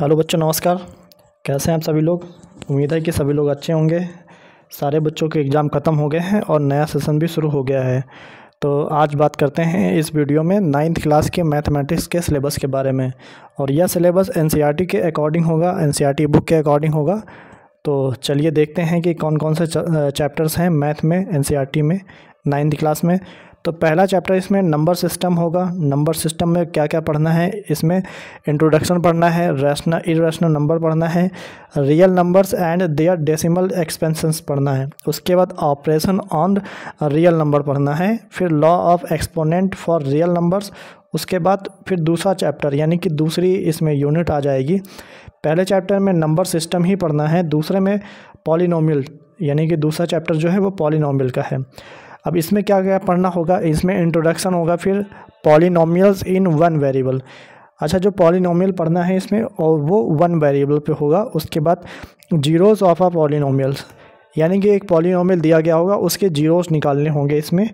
Hello बच्चों, नमस्कार। कैसे हैं आप सभी लोग। उम्मीद है कि सभी लोग अच्छे होंगे। सारे बच्चों के एग्ज़ाम ख़त्म हो गए हैं और नया सेशन भी शुरू हो गया है। तो आज बात करते हैं इस वीडियो में 9th क्लास के मैथमेटिक्स के सिलेबस के बारे में। और यह सिलेबस एनसीईआरटी के अकॉर्डिंग होगा, एनसीईआरटी बुक के अकॉर्डिंग होगा। तो चलिए देखते हैं कि कौन कौन से चैप्टर्स हैं मैथ में एनसीईआरटी में 9th क्लास में। तो पहला चैप्टर इसमें नंबर सिस्टम होगा। नंबर सिस्टम में क्या क्या पढ़ना है, इसमें इंट्रोडक्शन पढ़ना है, रैशनल इरैशनल नंबर पढ़ना है, real numbers and their decimal expansions पढ़ना है। उसके बाद ऑपरेशन ऑन रियल नंबर पढ़ना है, फिर law of exponent for real numbers. उसके बाद फिर दूसरा चैप्टर यानी कि दूसरी इसमें यूनिट आ जाएगी। पहले चैप्टर में नंबर सिस्टम ही पढ़ना है, दूसरे में पॉलिनोमियल यानी कि दूसरा चैप्टर जो है वो पॉलिनोमियल का है। अब इसमें क्या क्या पढ़ना होगा, इसमें इंट्रोडक्शन होगा, फिर पॉलिनोमियल्स इन वन वेरिएबल। अच्छा, जो पॉलिनोमियल पढ़ना है इसमें और वो वन वेरिएबल पे होगा। उसके बाद जीरोस ऑफ अ पॉलिनोमियल्स यानी कि एक पॉलिनोमियल दिया गया होगा, उसके जीरोस निकालने होंगे इसमें।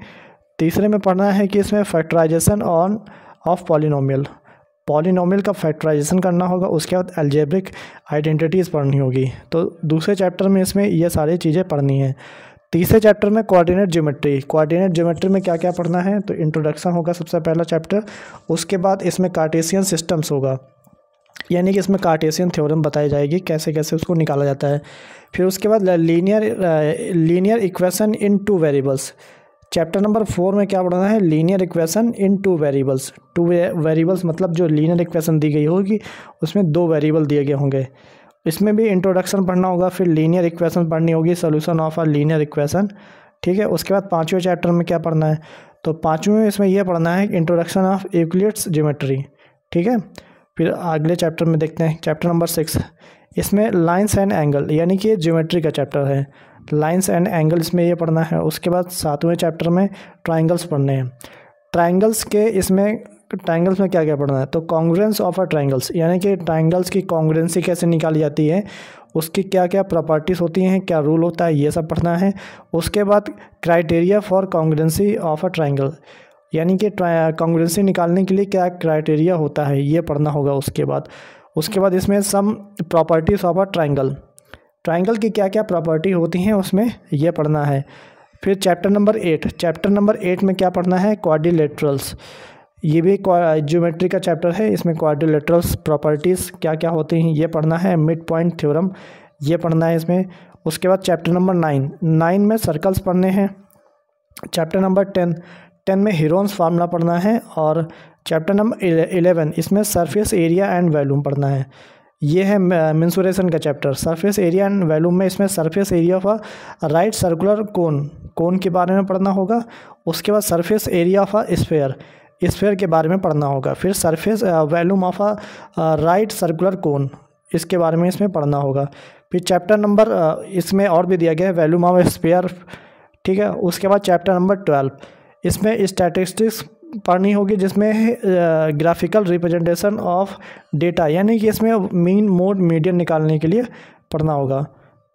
तीसरे में पढ़ना है कि इसमें factorisation on of polynomial, polynomial का फैक्टराइजेशन करना होगा। उसके बाद अलजेब्रिक आइडेंटिटीज़ पढ़नी होगी। तो दूसरे चैप्टर में इसमें ये सारी चीज़ें पढ़नी हैं। तीसरे चैप्टर में कोऑर्डिनेट ज्योमेट्री। कोऑर्डिनेट ज्योमेट्री में क्या क्या पढ़ना है, तो इंट्रोडक्शन होगा सबसे पहला चैप्टर। उसके बाद इसमें कार्टेशियन सिस्टम्स होगा, यानी कि इसमें कार्टेशियन थ्योरम बताई जाएगी, कैसे कैसे उसको निकाला जाता है। फिर उसके बाद linear equation in two variables. Chapter number 4 में क्या पढ़ना है, linear equation in two variables. Two variables मतलब जो लीनियर इक्वेशन दी गई होगी उसमें दो वेरिएबल दिए गए होंगे, इसमें भी इंट्रोडक्शन पढ़ना होगा। फिर लीनियर इक्वेशन पढ़नी होगी, solution of a linear equation. ठीक है। उसके बाद पाँचवें चैप्टर में क्या पढ़ना है, तो पाँचवें में इसमें यह पढ़ना है इंट्रोडक्शन ऑफ यूक्लिड्स ज्योमेट्री। ठीक है। फिर अगले चैप्टर में देखते हैं चैप्टर नंबर 6। इसमें लाइन्स एंड एंगल यानी कि ज्योमेट्री का चैप्टर है, लाइन्स एंड एंगल इसमें ये पढ़ना है। उसके बाद 7वें चैप्टर में ट्राइंगल्स पढ़ने हैं। ट्राइंगल्स में क्या क्या पढ़ना है, तो कॉन्ग्रुएंस ऑफ अ ट्राइंगल्स यानी कि ट्राइंगल्स की कॉन्ग्रुएंसी कैसे निकाली जाती है, उसकी क्या क्या प्रॉपर्टीज़ होती हैं, क्या रूल होता है, ये सब पढ़ना है। उसके बाद criteria for congruency of a triangle यानी कि कॉन्ग्रुएंसी निकालने के लिए क्या क्राइटेरिया होता है, ये पढ़ना होगा। उसके बाद इसमें सम प्रॉपर्टीज़ ऑफ अ ट्राइंगल की क्या क्या प्रॉपर्टी होती हैं उसमें ये पढ़ना है। फिर चैप्टर नंबर 8 में क्या पढ़ना है, क्वाड्रिलेटरल्स। ये भी ज्योमेट्री का चैप्टर है, इसमें क्वाड्रिलेटरल्स प्रॉपर्टीज़ क्या क्या होती हैं ये पढ़ना है। मिड पॉइंट थ्योरम ये पढ़ना है इसमें। उसके बाद चैप्टर नंबर 9 में सर्कल्स पढ़ने हैं। चैप्टर नंबर 10 में हीरोन्स फार्मूला पढ़ना है। और चैप्टर नंबर 11 इसमें सरफेस एरिया एंड वॉल्यूम पढ़ना है। ये है मेंसुरेशन का chapter, surface area and volume में इसमें surface area of a right circular cone के बारे में पढ़ना होगा। उसके बाद surface area of a sphere के बारे में पढ़ना होगा। फिर surface volume of a right circular cone, इसके बारे में इसमें पढ़ना होगा। फिर चैप्टर नंबर इसमें और भी दिया गया है वॉल्यूम ऑफ स्फेयर। ठीक है। उसके बाद चैप्टर नंबर 12 इसमें स्टैटिस्टिक्स पढ़नी होगी, जिसमें ग्राफिकल रिप्रेजेंटेशन ऑफ डेटा यानी कि इसमें मीन मोड मीडियन निकालने के लिए पढ़ना होगा।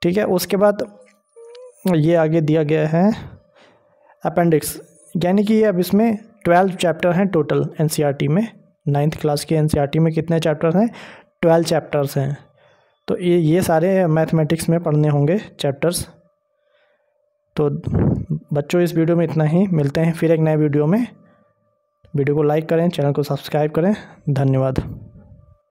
ठीक है। उसके बाद ये आगे दिया गया है अपेंडिक्स, यानी कि अब इसमें 12 चैप्टर हैं टोटल एनसीईआरटी में। 9th क्लास के एनसीईआरटी में कितने चैप्टर हैं, 12 चैप्टर्स हैं। तो ये सारे मैथमेटिक्स में पढ़ने होंगे चैप्टर्स। तो बच्चों इस वीडियो में इतना ही, मिलते हैं फिर एक नए वीडियो में। वीडियो को लाइक करें, चैनल को सब्सक्राइब करें। धन्यवाद।